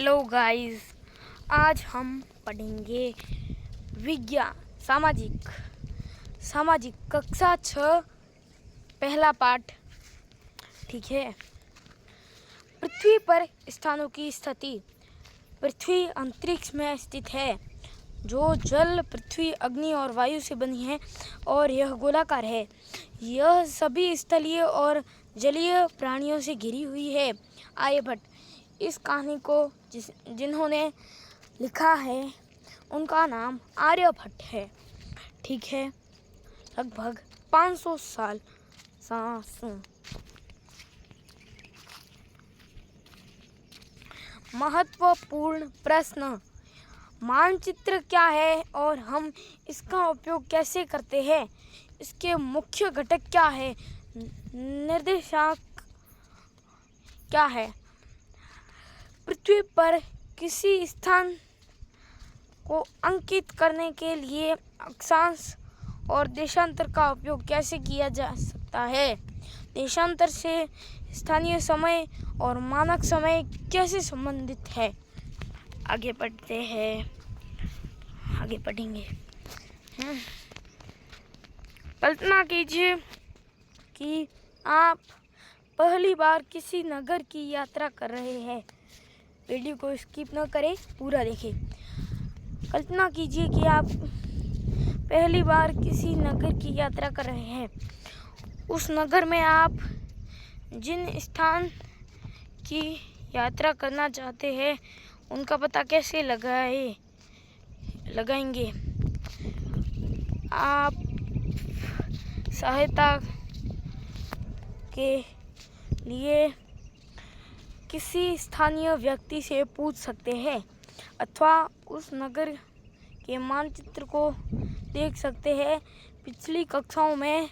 Hello guys, आज हम पढ़ेंगे विज्ञान सामाजिक कक्षा 6 पहला पाठ। ठीक है। पृथ्वी पर स्थानों की स्थिति। पृथ्वी अंतरिक्ष में स्थित है जो जल, पृथ्वी, अग्नि और वायु से बनी है और यह गोलाकार है। यह सभी स्थलीय और जलीय प्राणियों से घिरी हुई है। आर्यभट्ट। इस कहानी को जिन्होंने लिखा है उनका नाम आर्यभट्ट है। ठीक है। लगभग 500 साल महत्वपूर्ण प्रश्न। मानचित्र क्या है और हम इसका उपयोग कैसे करते हैं? इसके मुख्य घटक क्या है? निर्देशांक क्या है? पृथ्वी पर किसी स्थान को अंकित करने के लिए अक्षांश और देशांतर का उपयोग कैसे किया जा सकता है? देशांतर से स्थानीय समय और मानक समय कैसे संबंधित है? आगे पढ़ेंगे। कल्पना कीजिए कि आप पहली बार किसी नगर की यात्रा कर रहे हैं। वीडियो को स्किप न करें, पूरा देखें। कल्पना कीजिए कि आप पहली बार किसी नगर की यात्रा कर रहे हैं। उस नगर में आप जिन स्थान की यात्रा करना चाहते हैं उनका पता कैसे लगाएंगे? आप सहायता के लिए किसी स्थानीय व्यक्ति से पूछ सकते हैं अथवा उस नगर के मानचित्र को देख सकते हैं। पिछली कक्षाओं में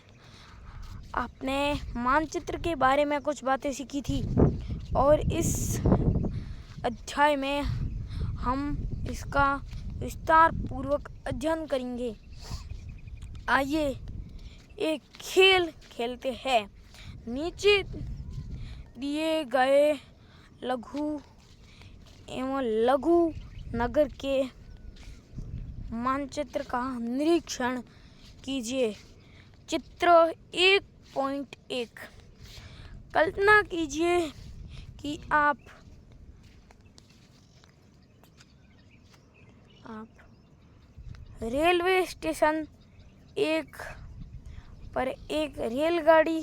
आपने मानचित्र के बारे में कुछ बातें सीखी थी और इस अध्याय में हम इसका विस्तार पूर्वक अध्ययन करेंगे। आइए एक खेल खेलते हैं। नीचे दिए गए लघु नगर के मानचित्र का निरीक्षण कीजिए। चित्र 1.1। कल्पना कीजिए कि आप रेलवे स्टेशन पर एक रेलगाड़ी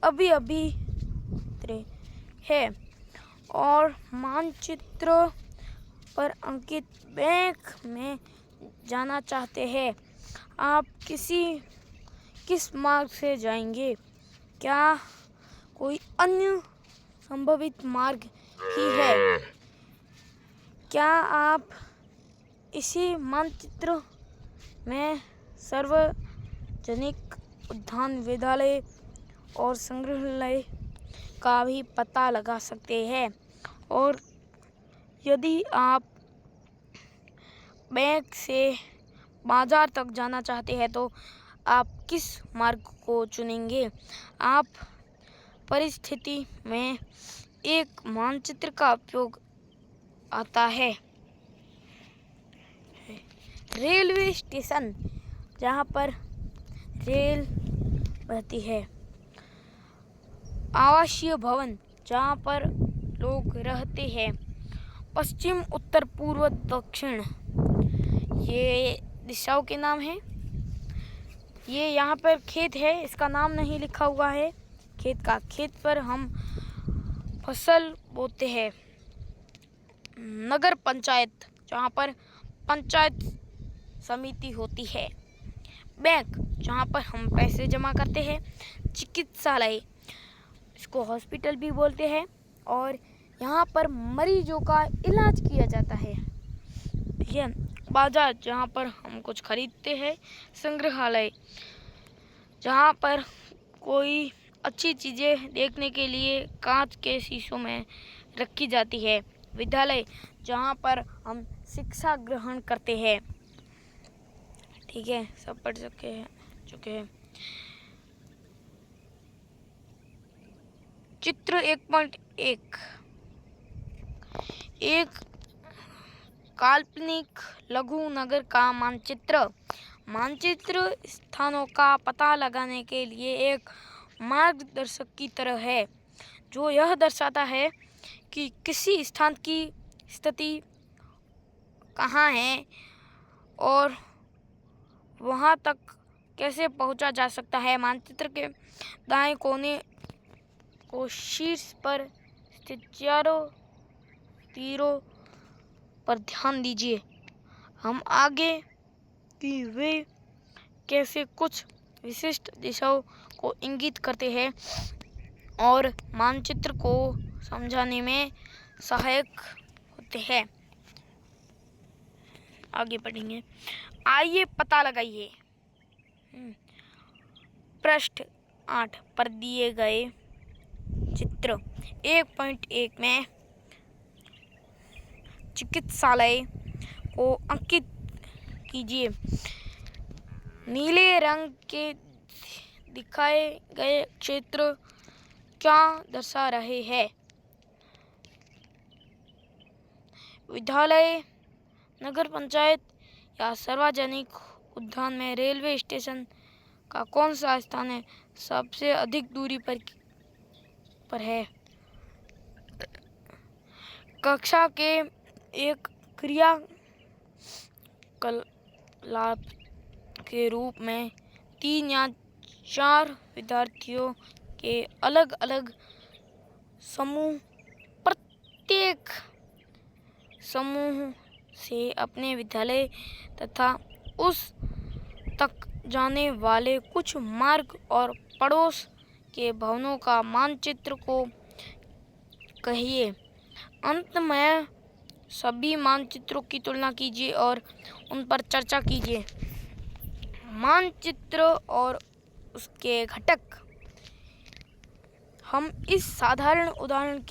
अभी उतरे है और मानचित्र पर अंकित बैंक में जाना चाहते हैं। आप किस मार्ग से जाएंगे? क्या कोई अन्य संभावित मार्ग भी है? क्या आप इसी मानचित्र में सार्वजनिक उद्यान, विद्यालय और संग्रहालय का भी पता लगा सकते हैं? और यदि आप बैंक से बाजार तक जाना चाहते हैं तो आप किस मार्ग को चुनेंगे? आप परिस्थिति में एक मानचित्र का उपयोग आता है। रेलवे स्टेशन, जहाँ पर रेल बहती है। आवासीय भवन, जहाँ पर लोग रहते हैं। पश्चिम, उत्तर, पूर्व, दक्षिण, ये दिशाओं के नाम हैं। ये यहाँ पर खेत है, इसका नाम नहीं लिखा हुआ है खेत पर हम फसल बोते हैं। नगर पंचायत, जहाँ पर पंचायत समिति होती है। बैंक, जहाँ पर हम पैसे जमा करते हैं। चिकित्सालय, इसको हॉस्पिटल भी बोलते हैं और यहाँ पर मरीजों का इलाज किया जाता है। ठीक है। बाजार, जहाँ पर हम कुछ खरीदते हैं। संग्रहालय, जहाँ पर कोई अच्छी चीज़ें देखने के लिए कांच के शीशों में रखी जाती है। विद्यालय, जहाँ पर हम शिक्षा ग्रहण करते हैं। ठीक है, सब पढ़ चुके हैं। चित्र 1.1। एक काल्पनिक लघु नगर का मानचित्र। मानचित्र स्थानों का पता लगाने के लिए एक मार्गदर्शक की तरह है, जो यह दर्शाता है कि किसी स्थान की स्थिति कहाँ है और वहाँ तक कैसे पहुँचा जा सकता है। मानचित्र के दाएं कोने को शीर्ष पर स्थित चारों तीरों पर ध्यान दीजिए। हम आगे कि वे कैसे कुछ विशिष्ट दिशाओं को इंगित करते हैं और मानचित्र को समझाने में सहायक होते हैं। आगे बढ़ेंगे। आइए पता लगाइए। पृष्ठ 8 पर दिए गए चित्र 1.1 में चिकित्सालय को अंकित कीजिए। नीले रंग के दिखाए गए क्षेत्र क्या दर्शा रहे हैं? विद्यालय, नगर पंचायत या सार्वजनिक उद्यान में रेलवे स्टेशन का कौन सा स्थान है सबसे अधिक दूरी पर है? कक्षा के एक क्रियाकलाप के रूप में 3 या 4 विद्यार्थियों के अलग अलग समूह प्रत्येक समूह से अपने विद्यालय तथा उस तक जाने वाले कुछ मार्ग और पड़ोस के भवनों का मानचित्र को कहिए। अंत में सभी मानचित्रों की तुलना कीजिए और उन पर चर्चा कीजिए। मानचित्र और उसके घटक। हम इस साधारण उदाहरण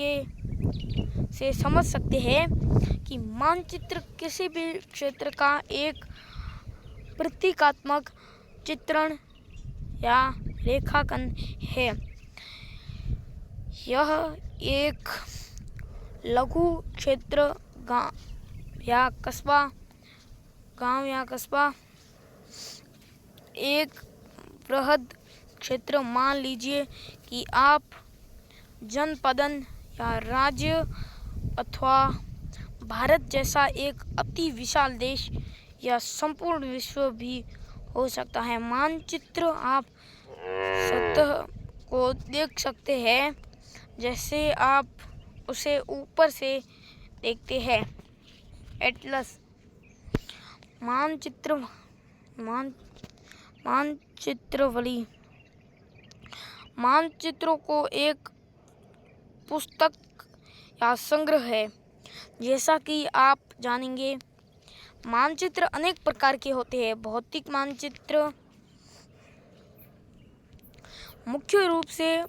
से समझ सकते हैं कि मानचित्र किसी भी क्षेत्र का एक प्रतीकात्मक चित्रण या रेखांकन है। यह एक लघु क्षेत्र गांव या कस्बा, एक बृहद क्षेत्र मान लीजिए कि आप जनपदन या राज्य अथवा भारत जैसा एक अति विशाल देश या संपूर्ण विश्व भी हो सकता है। मानचित्र आप सतह को देख सकते हैं जैसे आप उसे ऊपर से देखते हैं। एटलस मानचित्रावली मानचित्रों को एक पुस्तक या संग्रह है। जैसा कि आप जानेंगे, मानचित्र अनेक प्रकार के होते हैं। भौतिक मानचित्र मुख्य रूप से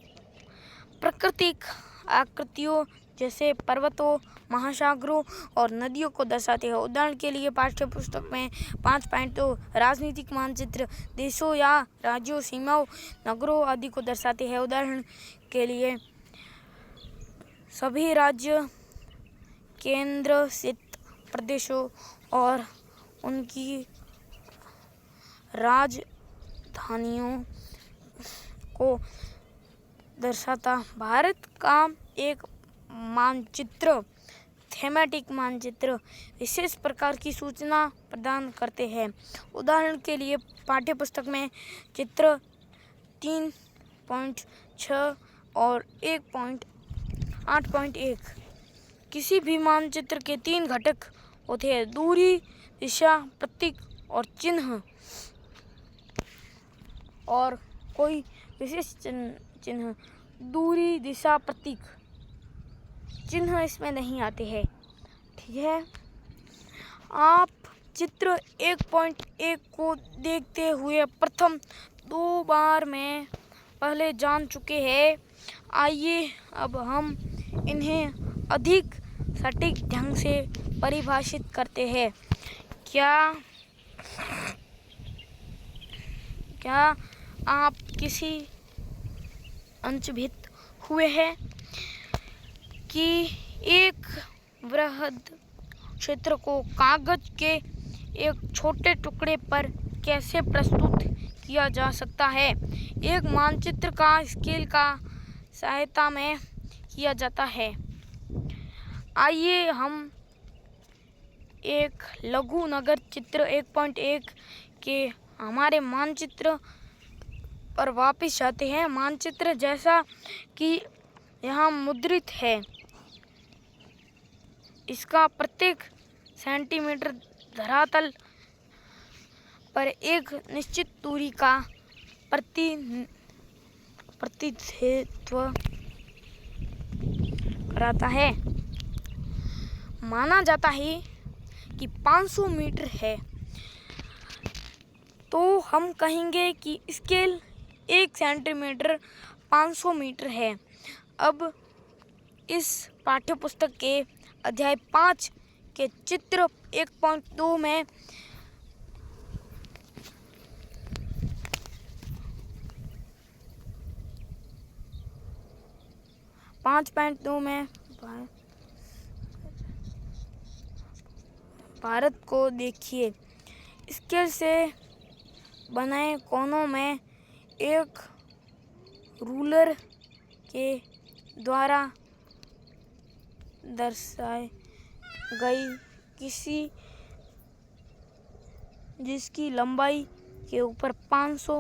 प्राकृतिक आकृतियों जैसे पर्वतों, महासागरों और नदियों को दर्शाते हैं। उदाहरण के लिए पाठ्य पुस्तक में 5.2 राजनीतिक मानचित्र देशों या राज्यों, सीमाओं, नगरों आदि को दर्शाते हैं। उदाहरण के लिए सभी राज्य, केंद्र शासित प्रदेशों और उनकी राजधानियों को दर्शाता। भारत का एक मानचित्र, थीमेटिक मानचित्र, विशेष प्रकार की सूचना प्रदान करते हैं। उदाहरण के लिए पाठ्यपुस्तक में चित्र 3.6 और 8.1। किसी भी मानचित्र के 3 घटक होते हैं: दूरी, दिशा, प्रतीक और चिन्ह, और कोई विशेष चिन्ह। दूरी, दिशा, प्रतीक, चिन्ह इसमें नहीं आते हैं। ठीक है, आप चित्र 1.1 को देखते हुए प्रथम 2 बार में पहले जान चुके हैं। आइए अब हम इन्हें अधिक सटीक ढंग से परिभाषित करते हैं। क्या आप किसी अचंभित हुए हैं कि एक बृहद क्षेत्र को कागज के एक छोटे टुकड़े पर कैसे प्रस्तुत किया जा सकता है? एक मानचित्र का स्केल का सहायता में किया जाता है। आइए हम एक लघु नगर चित्र 1.1 के हमारे मानचित्र पर वापस जाते हैं। मानचित्र जैसा कि यहाँ मुद्रित है, इसका प्रत्येक सेंटीमीटर धरातल पर एक निश्चित दूरी का प्रतिनिधित्व कराता है। माना जाता है कि 500 मीटर है, तो हम कहेंगे कि स्केल 1 सेंटीमीटर 500 मीटर है। अब इस पाठ्यपुस्तक के अध्याय 5 के चित्र 1.2 में भारत को देखिए। स्केल से बनाए कोनों में एक रूलर के द्वारा दर्शाई गई जिसकी लंबाई के ऊपर 500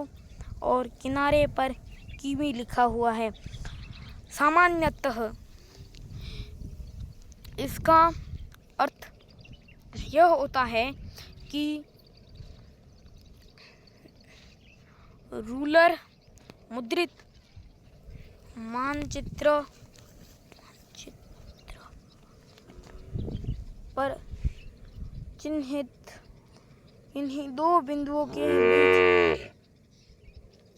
और किनारे पर किमी लिखा हुआ है। सामान्यतः इसका अर्थ यह होता है कि रूलर मुद्रित मानचित्र पर चिन्हित इन्हीं दो बिंदुओं के बीच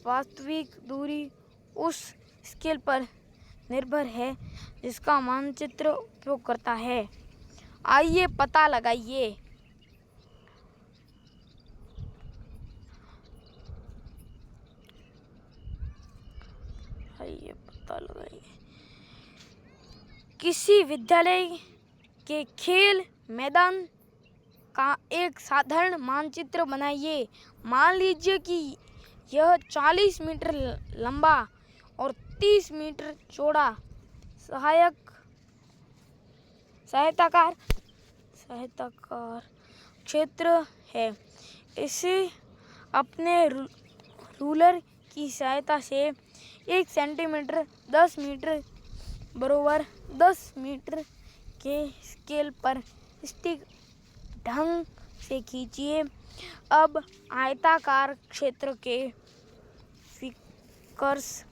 वास्तविक दूरी उस स्केल पर निर्भर है जिसका मानचित्र उपयोग करता है। आइए पता लगाइए। किसी विद्यालय के खेल मैदान का एक साधारण मानचित्र बनाइए। मान लीजिए कि यह 40 मीटर लंबा और 30 मीटर चौड़ा सहायताकार क्षेत्र है। इसे अपने रूलर की सहायता से 1 सेंटीमीटर 10 मीटर बराबर 10 मीटर के स्केल पर सटीक ढंग से खींचिए। अब आयताकार क्षेत्र के विकर्ष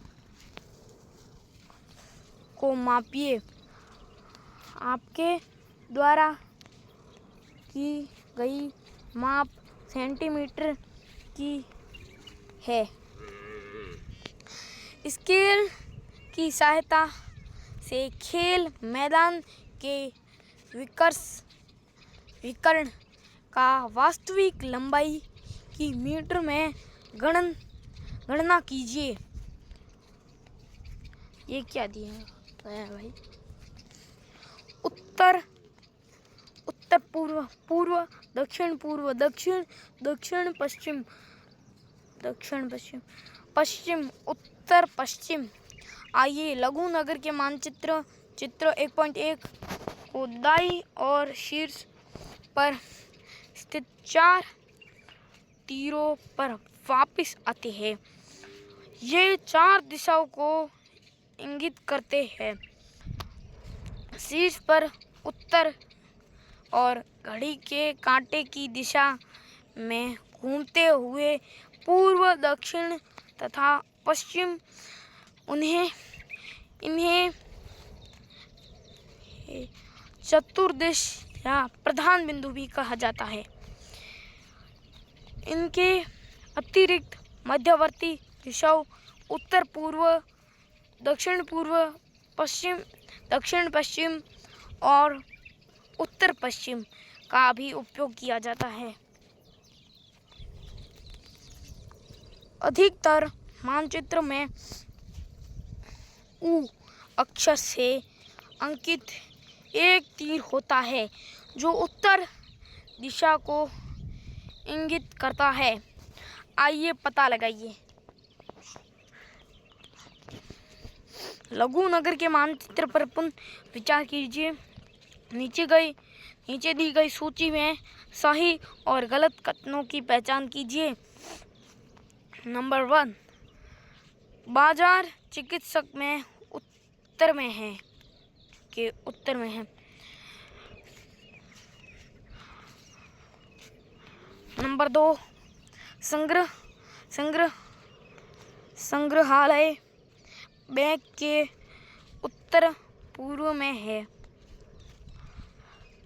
को मापिए। आपके द्वारा की गई माप सेंटीमीटर की है। स्केल की सहायता से खेल मैदान के विकर्ण का वास्तविक लंबाई की मीटर में गणना कीजिए। ये क्या दिया है भाई? उत्तर पूर्व, पूर्व दक्षिण पूर्व, दक्षिण पश्चिम, पश्चिम उत्तर पश्चिम। आइए लघु नगर के मानचित्र चित्र 1.1 को दाईं और शीर्ष पर स्थित 4 तीरों पर वापस आते हैं। ये 4 दिशाओं को इंगित करते हैं। शीर्ष पर उत्तर और घड़ी के कांटे की दिशा में घूमते हुए पूर्व, दक्षिण तथा पश्चिम। इन्हें चतुर्दिश या प्रधान बिंदु भी कहा जाता है। इनके अतिरिक्त मध्यवर्ती दिशाओं उत्तर पूर्व, दक्षिण पूर्व, पश्चिम, दक्षिण पश्चिम और उत्तर पश्चिम का भी उपयोग किया जाता है। अधिकतर मानचित्र में U अक्षर से अंकित एक तीर होता है जो उत्तर दिशा को इंगित करता है। आइए पता लगाइए। लघु नगर के मानचित्र पर पुनः विचार कीजिए। नीचे दी गई सूची में सही और गलत कथनों की पहचान कीजिए। नंबर 1, बाजार चिकित्सक में उत्तर में है नंबर 2, संग्रहालय बैंक के उत्तर पूर्व में है।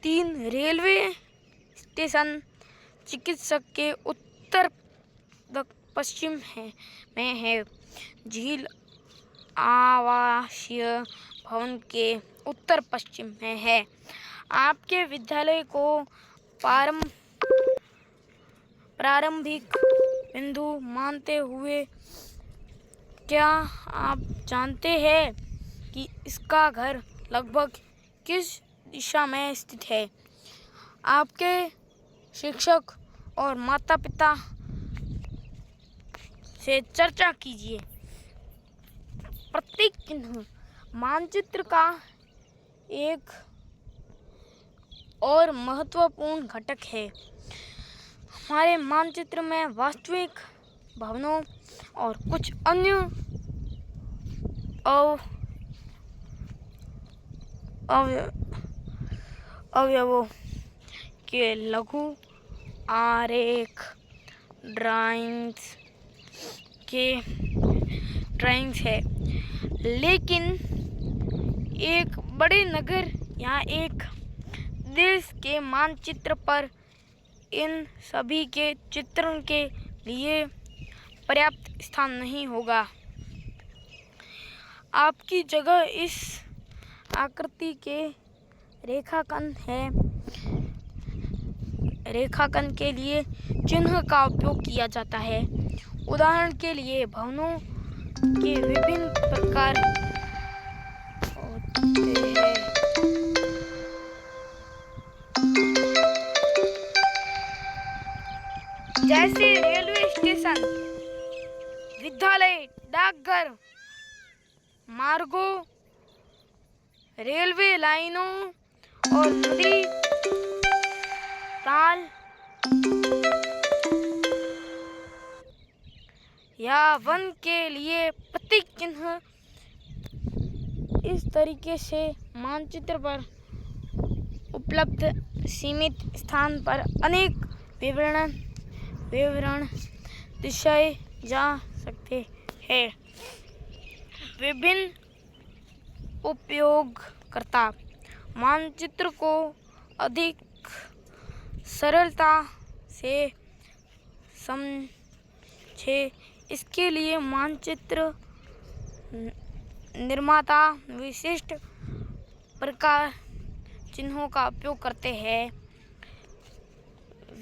3, रेलवे स्टेशन चिकित्सक के उत्तर पश्चिम में है। झील आवासीय भवन के उत्तर पश्चिम में है। आपके विद्यालय को प्रारंभिक बिंदु मानते हुए क्या आप जानते हैं कि इसका घर लगभग किस दिशा में स्थित है? आपके शिक्षक और माता-पिता से चर्चा कीजिए। प्रतीक चिन्ह मानचित्र का एक और महत्वपूर्ण घटक है। हमारे मानचित्र में वास्तविक भवनों और कुछ अन्य अवयवों के लघु आरेख ड्राइंग्स है, लेकिन एक बड़े नगर या एक देश के मानचित्र पर इन सभी के चित्रण के लिए पर्याप्त स्थान नहीं होगा। आपकी जगह इस आकृति के रेखांकन के लिए चिन्ह का उपयोग किया जाता है। उदाहरण के लिए भवनों के विभिन्न प्रकार होते हैं। जैसे रेलवे स्टेशन, विद्यालय, डाकघर, मार्गों, रेलवे लाइनों और नदी, ताल या वन के लिए प्रतीक चिन्ह। इस तरीके से मानचित्र पर उपलब्ध सीमित स्थान पर अनेक विवरण दर्शाए जा सकते हैं। विभिन्न उपयोगकर्ता मानचित्र को अधिक सरलता से समझे, इसके लिए मानचित्र निर्माता विशिष्ट प्रकार चिन्हों का उपयोग करते हैं।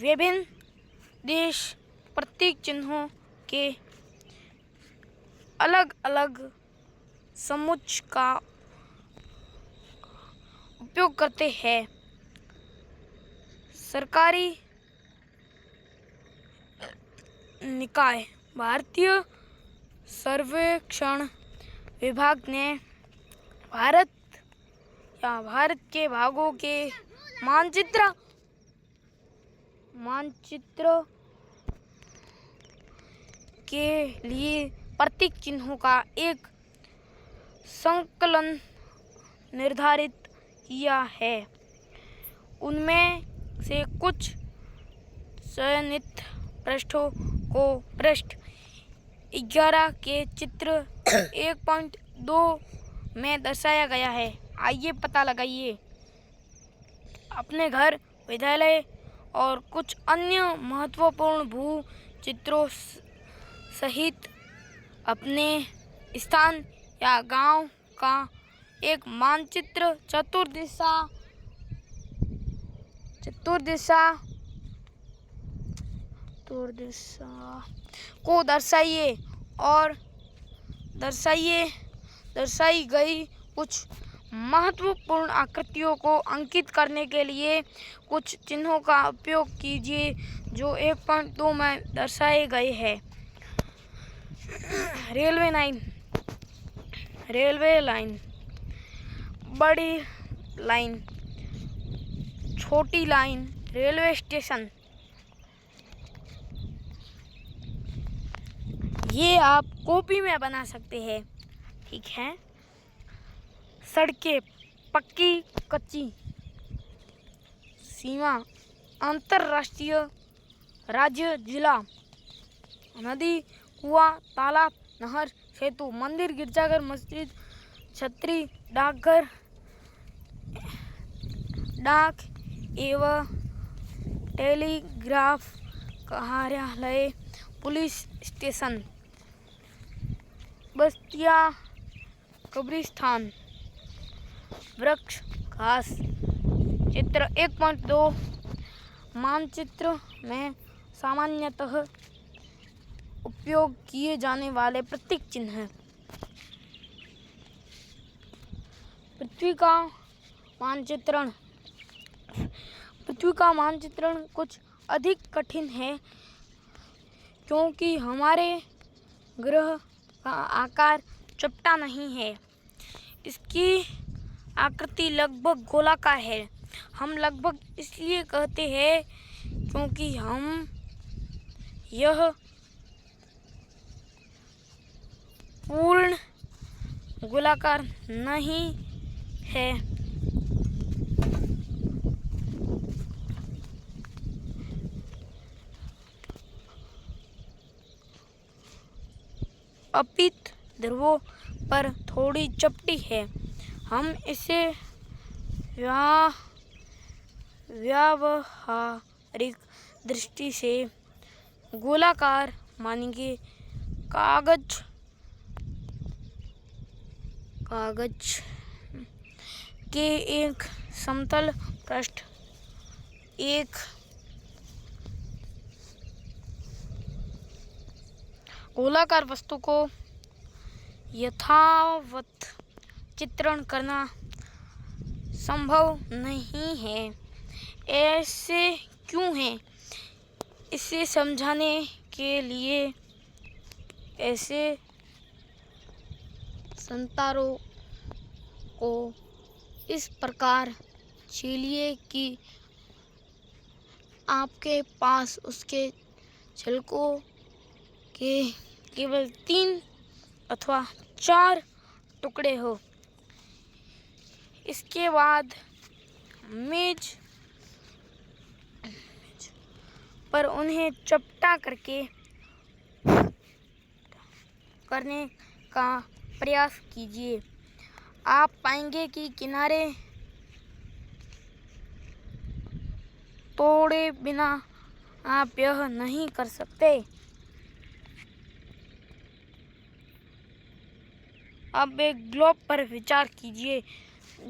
विभिन्न देश प्रतीक चिन्हों के अलग-अलग समुच्चय का उपयोग करते हैं। सरकारी निकाय भारतीय सर्वेक्षण विभाग ने भारत के भागों के मानचित्र के लिए प्रतीक चिन्हों का एक संकलन निर्धारित किया है। उनमें से कुछ चयनित पृष्ठों को पृष्ठ 11 के चित्र 1.2 में दर्शाया गया है। आइए पता लगाइए। अपने घर, विद्यालय और कुछ अन्य महत्वपूर्ण भू चित्रों सहित अपने स्थान या गांव का एक मानचित्र चतुर्दिशा को दर्शाइए और दर्शाई गई कुछ महत्वपूर्ण आकृतियों को अंकित करने के लिए कुछ चिन्हों का उपयोग कीजिए जो 1.2 में दर्शाए गए हैं। रेलवे लाइन, बड़ी लाइन, छोटी लाइन, रेलवे स्टेशन। ये आप कॉपी में बना सकते हैं, ठीक है। सड़कें, पक्की, कच्ची, सीमा, अंतर्राष्ट्रीय, राज्य, जिला, नदी, कुआं, तालाब, नहर, सेतु, मंदिर, गिरजाघर, मस्जिद, छतरी, डाकघर, डाक एवं टेलीग्राफ कार्यालय, पुलिस स्टेशन, बस्तियां, कब्रिस्तान, वृक्ष, घास। चित्र 1.2 मानचित्र में सामान्यतः उपयोग किए जाने वाले प्रतीक चिन्ह। पृथ्वी का मानचित्रण। पृथ्वी का मानचित्रण कुछ अधिक कठिन है क्योंकि हमारे ग्रह का आकार चपटा नहीं है। इसकी आकृति लगभग गोलाकार है। हम लगभग इसलिए कहते हैं क्योंकि यह पूर्ण गोलाकार नहीं है। अपित ध्रुवों पर थोड़ी चपटी है। हम इसे व्यावहारिक दृष्टि से गोलाकार मानेंगे। कागज के एक समतल पृष्ठ एक गोलाकार वस्तु को यथावत चित्रण करना संभव नहीं है। ऐसे क्यों है? इसे समझाने के लिए ऐसे संतारों को इस प्रकार छीलिए कि आपके पास उसके छिलकों के केवल 3 अथवा 4 टुकड़े हो। इसके बाद मेज पर उन्हें चपटा करने का प्रयास कीजिए। आप पाएंगे कि किनारे तोड़े बिना आप यह नहीं कर सकते। अब एक ग्लोब पर विचार कीजिए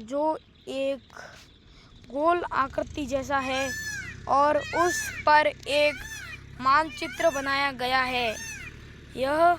जो एक गोल आकृति जैसा है और उस पर एक मानचित्र बनाया गया है। यह